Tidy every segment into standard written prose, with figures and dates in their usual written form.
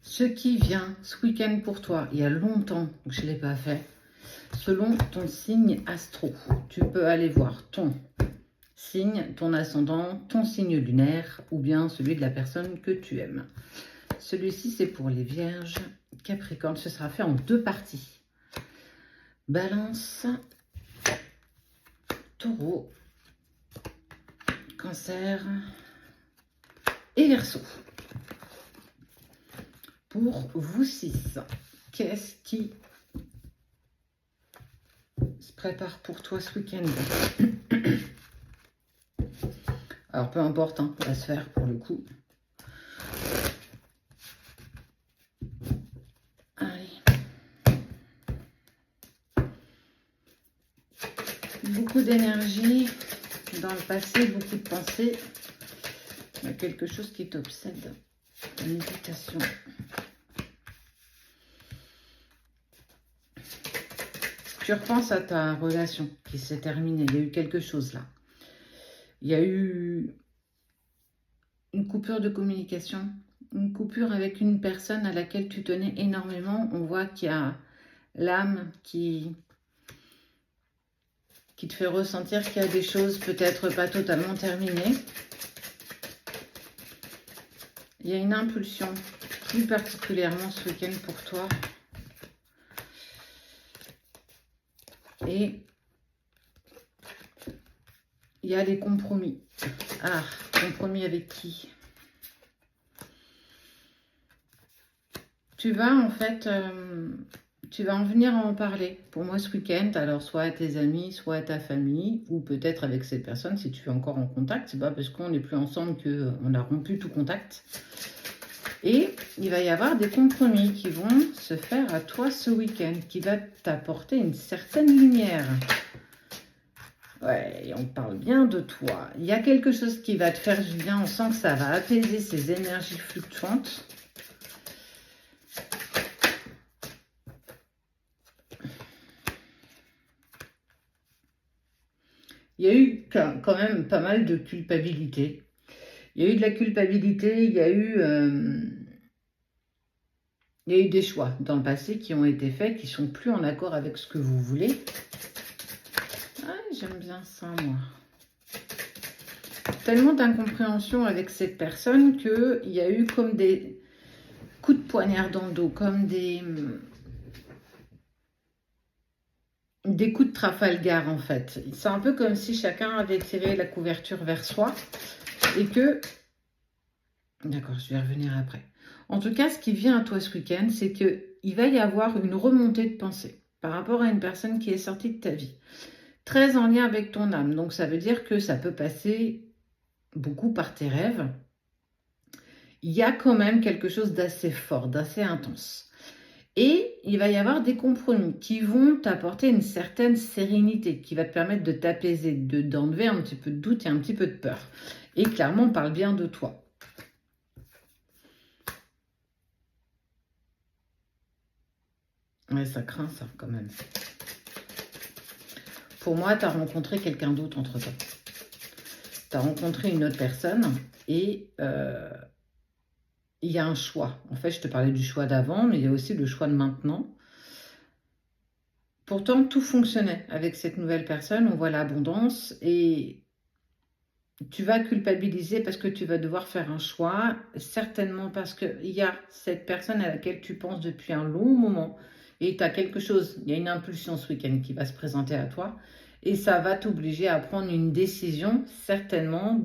Ce qui vient ce week-end pour toi, il y a longtemps que je ne l'ai pas fait, selon ton signe astro. Tu peux aller voir ton signe, ton ascendant, ton signe lunaire ou bien celui de la personne que tu aimes. Celui-ci, c'est pour les Vierges, Capricorne. Ce sera fait en 2 parties. Balance, Taureau, Cancer et Verseau. Pour vous 6, qu'est-ce qui se prépare pour toi ce week-end? Alors, peu importe, hein, la sphère pour le coup. Allez. Beaucoup d'énergie dans le passé, beaucoup de pensées. Il y a quelque chose qui t'obsède. Une hésitation. Tu repenses à ta relation qui s'est terminée. Il y a eu quelque chose là. Il y a eu une coupure de communication, une coupure avec une personne à laquelle tu tenais énormément. On voit qu'il y a l'âme qui te fait ressentir qu'il y a des choses peut-être pas totalement terminées. Il y a une impulsion, plus particulièrement ce week-end pour toi. Et il y a des compromis. Ah, compromis avec qui? Tu vas en fait, tu vas en venir à en parler pour moi ce week-end. Alors soit à tes amis, soit à ta famille, ou peut-être avec cette personne si tu es encore en contact. C'est pas parce qu'on n'est plus ensemble qu'on a rompu tout contact. Et il va y avoir des compromis qui vont se faire à toi ce week-end, qui va t'apporter une certaine lumière. Ouais, et on parle bien de toi. Il y a quelque chose qui va te faire du bien. On sent que ça va apaiser ces énergies fluctuantes. Il y a eu quand même pas mal de culpabilité. Il y a eu de la culpabilité, il y a eu des choix dans le passé qui ont été faits, qui sont plus en accord avec ce que vous voulez. Ah, j'aime bien ça, moi. Tellement d'incompréhension avec cette personne qu'il y a eu comme des coups de poignard dans le dos, comme des coups de Trafalgar, en fait. C'est un peu comme si chacun avait tiré la couverture vers soi et que... D'accord, je vais revenir après. En tout cas, ce qui vient à toi ce week-end, c'est qu'il va y avoir une remontée de pensée par rapport à une personne qui est sortie de ta vie. Très en lien avec ton âme. Donc, ça veut dire que ça peut passer beaucoup par tes rêves. Il y a quand même quelque chose d'assez fort, d'assez intense. Et il va y avoir des compromis qui vont t'apporter une certaine sérénité, qui va te permettre de t'apaiser, d'enlever un petit peu de doute et un petit peu de peur. Et clairement, on parle bien de toi. Ouais, ça craint ça quand même. Pour moi, tu as rencontré quelqu'un d'autre entre-temps. Tu as rencontré une autre personne et il y a un choix. En fait, je te parlais du choix d'avant, mais il y a aussi le choix de maintenant. Pourtant, tout fonctionnait avec cette nouvelle personne. On voit l'abondance et tu vas culpabiliser parce que tu vas devoir faire un choix. Certainement parce qu'il y a cette personne à laquelle tu penses depuis un long moment. Et tu as quelque chose, il y a une impulsion ce week-end qui va se présenter à toi. Et ça va t'obliger à prendre une décision, certainement,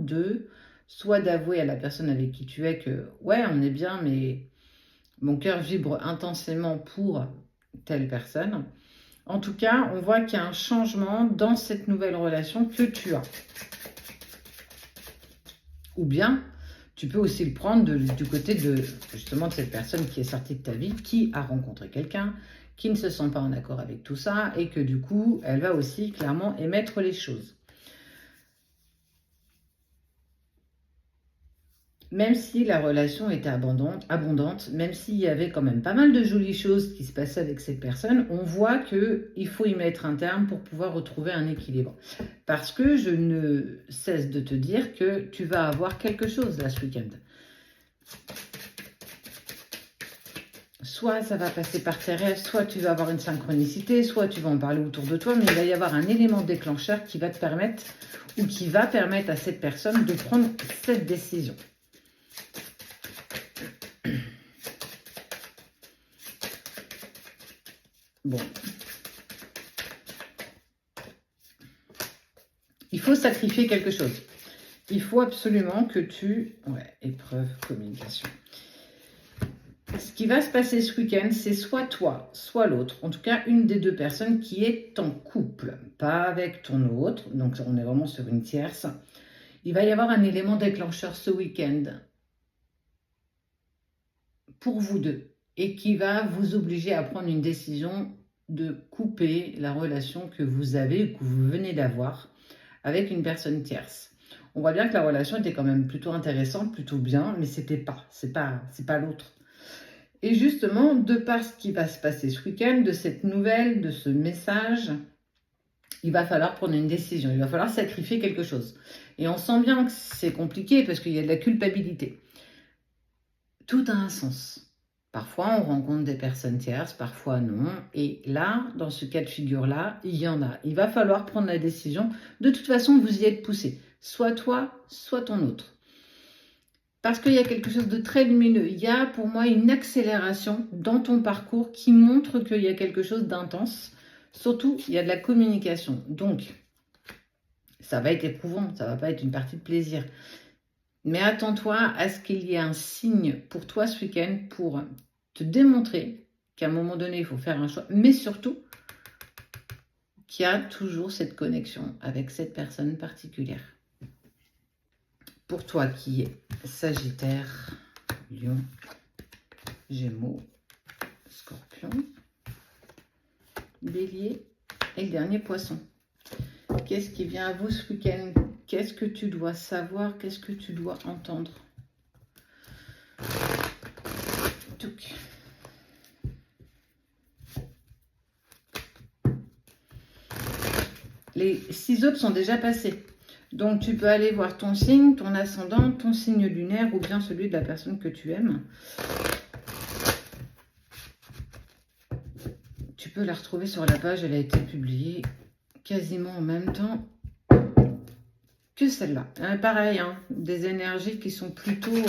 soit d'avouer à la personne avec qui tu es que, ouais, on est bien, mais mon cœur vibre intensément pour telle personne. En tout cas, on voit qu'il y a un changement dans cette nouvelle relation que tu as. Ou bien, tu peux aussi le prendre du côté justement de cette personne qui est sortie de ta vie, qui a rencontré quelqu'un, qui ne se sent pas en accord avec tout ça, et que du coup, elle va aussi clairement émettre les choses. Même si la relation était abondante, même s'il y avait quand même pas mal de jolies choses qui se passaient avec cette personne, on voit qu'il faut y mettre un terme pour pouvoir retrouver un équilibre. Parce que je ne cesse de te dire que tu vas avoir quelque chose là ce week-end. Soit ça va passer par tes rêves, soit tu vas avoir une synchronicité, soit tu vas en parler autour de toi, mais il va y avoir un élément déclencheur qui va te permettre, ou qui va permettre à cette personne de prendre cette décision. Bon. Il faut sacrifier quelque chose. Il faut absolument que tu... Ouais, épreuve, communication. Ce qui va se passer ce week-end, c'est soit toi, soit l'autre. En tout cas, une des deux personnes qui est en couple. Pas avec ton autre. Donc, on est vraiment sur une tierce. Il va y avoir un élément déclencheur ce week-end pour vous deux. Et qui va vous obliger à prendre une décision de couper la relation que vous avez ou que vous venez d'avoir avec une personne tierce. On voit bien que la relation était quand même plutôt intéressante, plutôt bien, mais c'est pas l'autre. Et justement, de par ce qui va se passer ce week-end, de cette nouvelle, de ce message, il va falloir prendre une décision, il va falloir sacrifier quelque chose. Et on sent bien que c'est compliqué parce qu'il y a de la culpabilité. Tout a un sens. Parfois, on rencontre des personnes tierces, parfois non. Et là, dans ce cas de figure-là, il y en a. Il va falloir prendre la décision. De toute façon, vous y êtes poussé. Soit toi, soit ton autre. Parce qu'il y a quelque chose de très lumineux. Il y a pour moi une accélération dans ton parcours qui montre qu'il y a quelque chose d'intense. Surtout, il y a de la communication. Donc, ça va être éprouvant. Ça ne va pas être une partie de plaisir. Mais attends-toi à ce qu'il y ait un signe pour toi ce week-end pour te démontrer qu'à un moment donné, il faut faire un choix. Mais surtout, qu'il y a toujours cette connexion avec cette personne particulière. Pour toi qui est Sagittaire, Lion, Gémeaux, Scorpion, Bélier et le dernier Poisson. Qu'est-ce qui vient à vous ce week-end? Qu'est-ce que tu dois savoir? Qu'est-ce que tu dois entendre? Touc. Les 6 autres sont déjà passés. Donc, tu peux aller voir ton signe, ton ascendant, ton signe lunaire ou bien celui de la personne que tu aimes. Tu peux la retrouver sur la page, elle a été publiée quasiment en même temps que celle-là. Pareil, hein, des énergies qui sont plutôt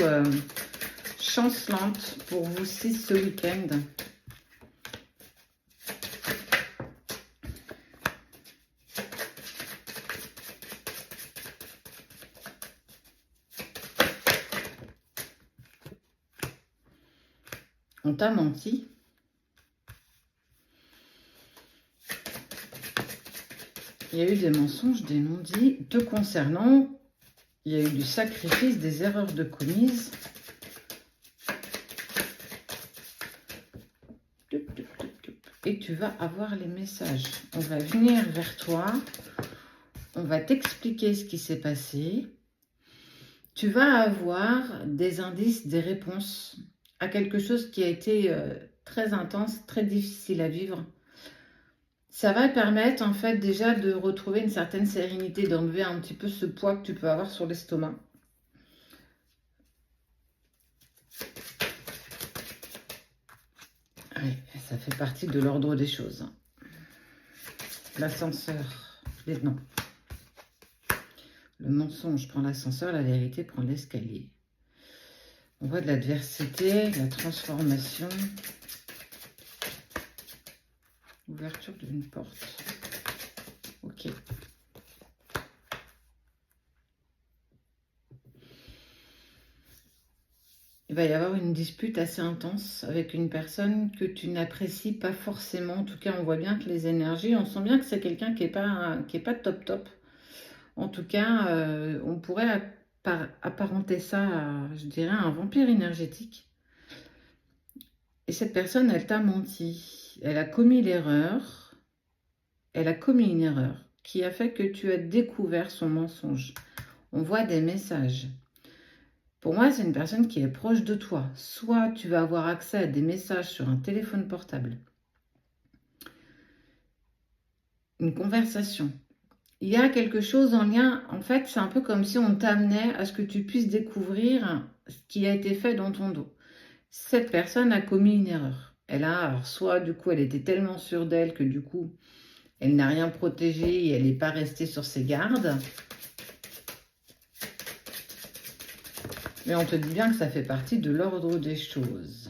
chancelantes pour vous 6 ce week-end. On t'a menti. Il y a eu des mensonges, des non-dits te concernant. Il y a eu du sacrifice, des erreurs de commises. Et tu vas avoir les messages. On va venir vers toi. On va t'expliquer ce qui s'est passé. Tu vas avoir des indices, des réponses à quelque chose qui a été très intense, très difficile à vivre. Ça va permettre en fait déjà de retrouver une certaine sérénité, d'enlever un petit peu ce poids que tu peux avoir sur l'estomac. Oui, ça fait partie de l'ordre des choses. L'ascenseur, non. Le mensonge prend l'ascenseur, la vérité prend l'escalier. On voit de l'adversité, la transformation. Ouverture d'une porte. Ok. Il va y avoir une dispute assez intense avec une personne que tu n'apprécies pas forcément. En tout cas, on voit bien que les énergies, on sent bien que c'est quelqu'un qui est pas top. En tout cas, on pourrait apparenter ça à, je dirais, un vampire énergétique. Et cette personne, elle t'a menti. Elle a commis l'erreur. Elle a commis une erreur qui a fait que tu as découvert son mensonge. On voit des messages. Pour moi, c'est une personne qui est proche de toi. Soit tu vas avoir accès à des messages sur un téléphone portable. Une conversation. Il y a quelque chose en lien. En fait, c'est un peu comme si on t'amenait à ce que tu puisses découvrir ce qui a été fait dans ton dos. Cette personne a commis une erreur. Alors soit du coup, elle était tellement sûre d'elle que du coup, elle n'a rien protégé et elle n'est pas restée sur ses gardes. Mais on te dit bien que ça fait partie de l'ordre des choses.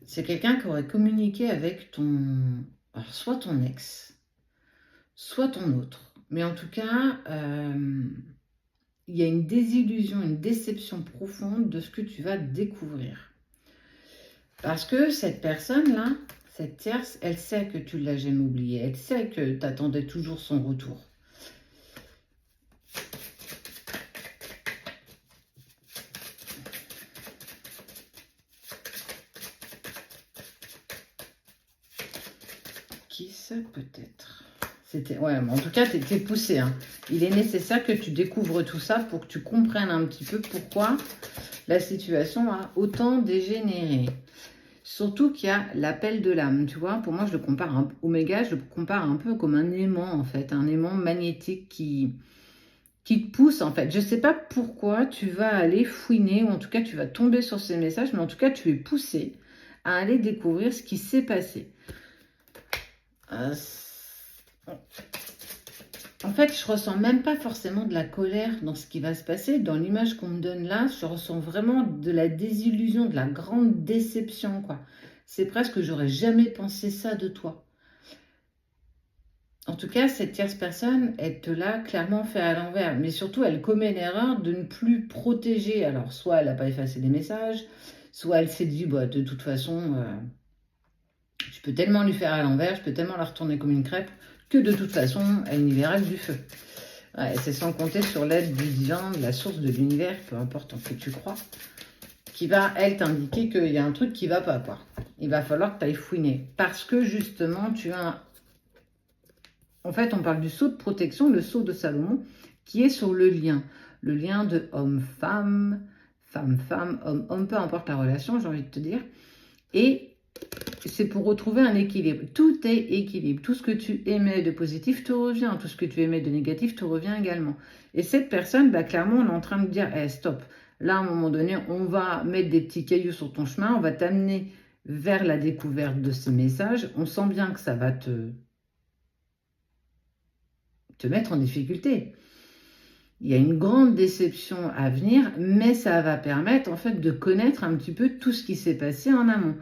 C'est quelqu'un qui aurait communiqué avec alors, soit ton ex, soit ton autre. Mais en tout cas, il y a une désillusion, une déception profonde de ce que tu vas découvrir. Parce que cette personne-là, cette tierce, elle sait que tu ne l'as jamais oublié. Elle sait que tu attendais toujours son retour. Qui ça peut-être? Ouais, mais en tout cas, tu étais poussé. Hein. Il est nécessaire que tu découvres tout ça pour que tu comprennes un petit peu pourquoi la situation a autant dégénéré. Surtout qu'il y a l'appel de l'âme, tu vois. Pour moi, je le compare Oméga, je le compare un peu comme un aimant, en fait. Un aimant magnétique qui te pousse, en fait. Je ne sais pas pourquoi tu vas aller fouiner, ou en tout cas, tu vas tomber sur ces messages, mais en tout cas, tu es poussé à aller découvrir ce qui s'est passé. En fait, je ressens même pas forcément de la colère dans ce qui va se passer. Dans l'image qu'on me donne là, je ressens vraiment de la désillusion, de la grande déception, quoi. C'est presque que j'aurais jamais pensé ça de toi. En tout cas, cette tierce personne, elle te l'a clairement fait à l'envers. Mais surtout, elle commet l'erreur de ne plus protéger. Alors, soit elle n'a pas effacé les messages, soit elle s'est dit, bah, de toute façon, je peux tellement lui faire à l'envers, je peux tellement la retourner comme une crêpe, que de toute façon, elle n'y verra que du feu. Ouais, c'est sans compter sur l'aide du divin, de la source de l'univers, peu importe en que tu crois, qui va, elle, t'indiquer qu'il y a un truc qui va pas, quoi. Il va falloir que tu ailles fouiner. Parce que, justement, tu as... En fait, on parle du sceau de protection, le sceau de Salomon, qui est sur le lien de homme-femme, femme-femme, homme-homme, peu importe la relation, j'ai envie de te dire. Et c'est pour retrouver un équilibre. Tout est équilibre. Tout ce que tu émets de positif te revient. Tout ce que tu émets de négatif te revient également. Et cette personne, bah, clairement, on est en train de dire, hey, stop. Là, à un moment donné, on va mettre des petits cailloux sur ton chemin. On va t'amener vers la découverte de ces messages. On sent bien que ça va te mettre en difficulté. Il y a une grande déception à venir, mais ça va permettre en fait de connaître un petit peu tout ce qui s'est passé en amont.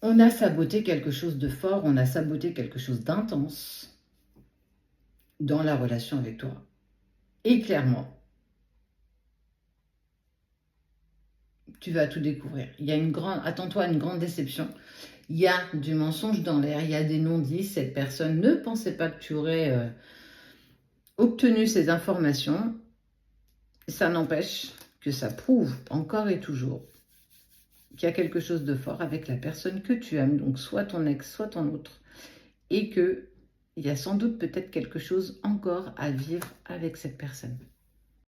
On a saboté quelque chose de fort, on a saboté quelque chose d'intense dans la relation avec toi. Et clairement, tu vas tout découvrir. Il y a attends-toi à une grande déception. Il y a du mensonge dans l'air, il y a des non-dits. Cette personne ne pensait pas que tu aurais obtenu ces informations. Ça n'empêche que ça prouve encore et toujours qu'il y a quelque chose de fort avec la personne que tu aimes, donc soit ton ex, soit ton autre, et qu'il y a sans doute peut-être quelque chose encore à vivre avec cette personne.